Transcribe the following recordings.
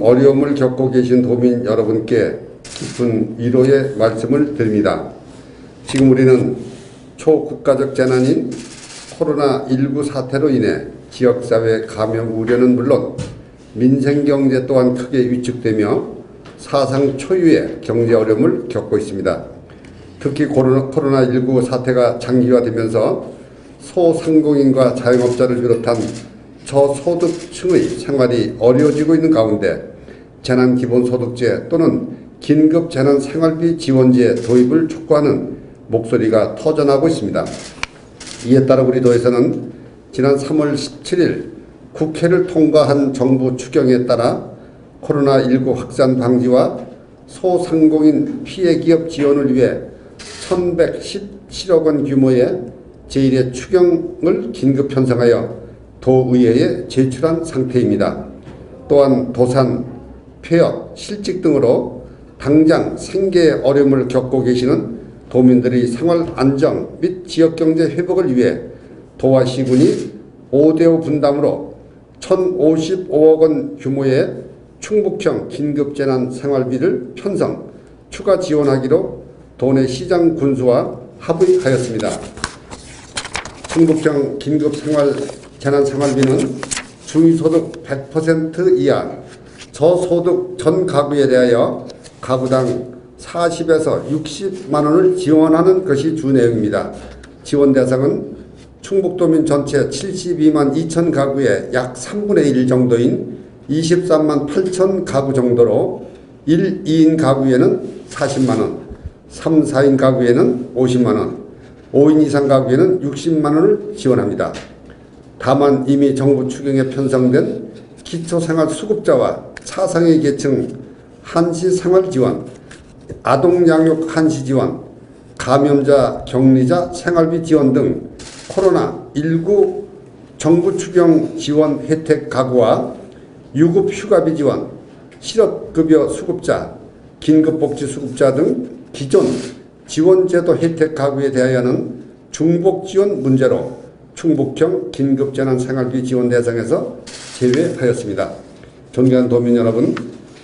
큰 어려움을 겪고 계신 도민 여러분께 깊은 위로의 말씀을 드립니다. 지금 우리는 초국가적 재난인 코로나19 사태로 인해 지역사회 감염 우려는 물론 민생경제 또한 크게 위축되며 사상 초유의 경제 어려움을 겪고 있습니다. 특히 코로나19 사태가 장기화되면서 소상공인과 자영업자를 비롯한 저소득층의 생활이 어려워지고 있는 가운데 재난기본소득제 또는 긴급재난생활비 지원제 도입을 촉구하는 목소리가 터져나오고 있습니다. 이에 따라 우리 도에서는 지난 3월 17일 국회를 통과한 정부 추경에 따라 코로나19 확산 방지와 소상공인 피해기업 지원을 위해 1,117억 원 규모의 제1회 추경을 긴급 편성하여 도의회에 제출한 상태입니다. 또한 도산, 폐업, 실직 등으로 당장 생계의 어려움을 겪고 계시는 도민들의 생활 안정 및 지역경제 회복을 위해 도와 시군이 5대5 분담으로 1,055억 원 규모의 충북형 긴급재난생활비를 편성, 추가 지원하기로 도내 시장 군수와 합의하였습니다. 충북형 긴급재난생활비는 중위소득 100% 이하 저소득 전 가구에 대하여 가구당 40에서 60만 원을 지원하는 것이 주 내용입니다. 지원 대상은 충북도민 전체 72만 2천 가구의 약 3분의 1 정도인 23만 8천 가구 정도로 1, 2인 가구에는 40만 원, 3, 4인 가구에는 50만 원, 5인 이상 가구에는 60만 원을 지원합니다. 다만 이미 정부 추경에 편성된 기초생활수급자와 차상위 계층 한시생활지원, 아동양육 한시지원, 감염자 격리자 생활비 지원 등 코로나19 정부 추경 지원 혜택 가구와 유급휴가비 지원, 실업급여 수급자, 긴급복지 수급자 등 기존 지원제도 혜택 가구에 대하여는 중복지원 문제로 충북형 긴급재난생활비 지원 대상에서 제외하였습니다. 존경하는 도민 여러분,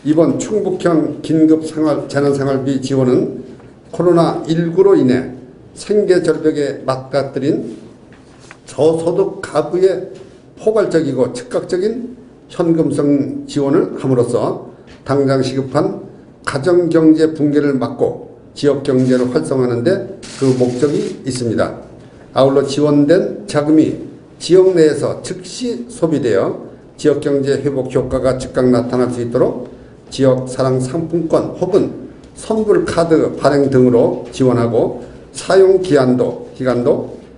이번 충북형 긴급재난생활비 지원은 코로나19로 인해 생계절벽에 맞닥뜨린 저소득 가구의 포괄적이고 즉각적인 현금성 지원을 함으로써 당장 시급한 가정경제 붕괴를 막고 지역경제를 활성화하는 데 그 목적이 있습니다. 아울러 지원된 자금이 지역 내에서 즉시 소비되어 지역경제 회복 효과가 즉각 나타날 수 있도록 지역사랑 상품권 혹은 선불카드 발행 등으로 지원하고 사용 기간도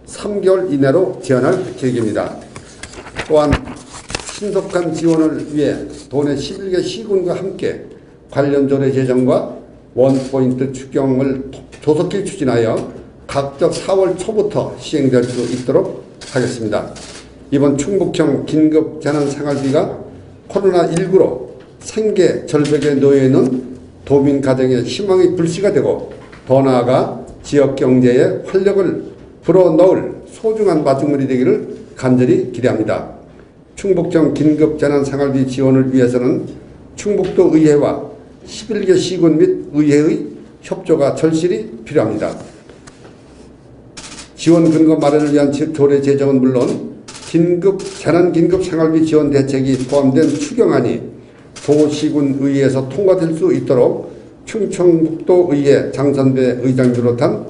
3개월 이내로 제한할 계획입니다. 또한 신속한 지원을 위해 도내 11개 시군과 함께 관련 조례 제정과 원포인트 추경을 조속히 추진하여 각적 4월 초부터 시행될 수 있도록 하겠습니다. 이번 충북형 긴급재난생활비가 코로나19로 생계 절벽에 놓여 있는 도민 가정의 희망의 불씨가 되고 더 나아가 지역 경제에 활력을 불어넣을 소중한 마중물이 되기를 간절히 기대합니다. 충북형 긴급재난생활비 지원을 위해서는 충북도 의회와 11개 시군 및 의회의 협조가 절실히 필요합니다. 지원 근거 마련을 위한 조례 제정은 물론 재난긴급생활비 지원 대책이 포함된 추경안이 도시군 의회에서 통과될 수 있도록 충청북도 의회 장선배 의장 비롯한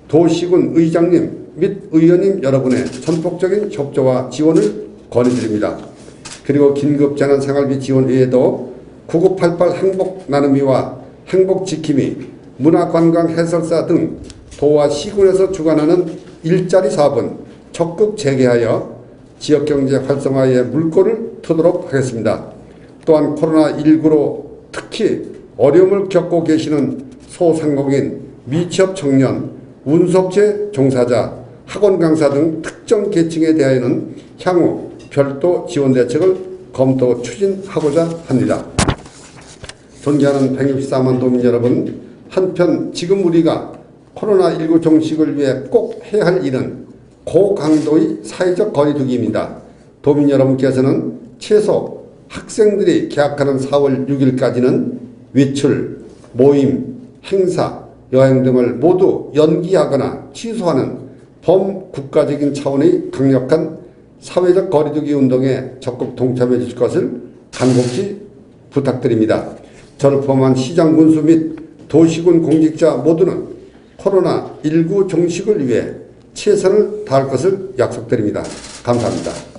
도시군 의장님 및 의원님 여러분의 전폭적인 협조와 지원을 건의드립니다. 그리고 긴급재난생활비 지원 외에도 9988 행복나눔이와 행복지킴이, 문화관광해설사 등 도와 시군에서 주관하는 일자리 사업은 적극 재개하여 지역경제 활성화에 물꼬를 트도록 하겠습니다. 또한 코로나19로 특히 어려움을 겪고 계시는 소상공인, 미취업 청년, 운송업체 종사자, 학원 강사 등 특정 계층에 대하여는 향후 별도 지원 대책을 검토 추진하고자 합니다. 존경하는 164만 도민 여러분, 한편 지금 우리가 코로나19 종식을 위해 꼭 해야 할 일은 고강도의 사회적 거리두기입니다. 도민 여러분께서는 최소 학생들이 개학하는 4월 6일까지는 외출, 모임, 행사, 여행 등을 모두 연기하거나 취소하는 범국가적인 차원의 강력한 사회적 거리두기 운동에 적극 동참해 주실 것을 간곡히 부탁드립니다. 저를 포함한 시장 군수 및 도시군 공직자 모두는 코로나19 종식을 위해 최선을 다할 것을 약속드립니다. 감사합니다.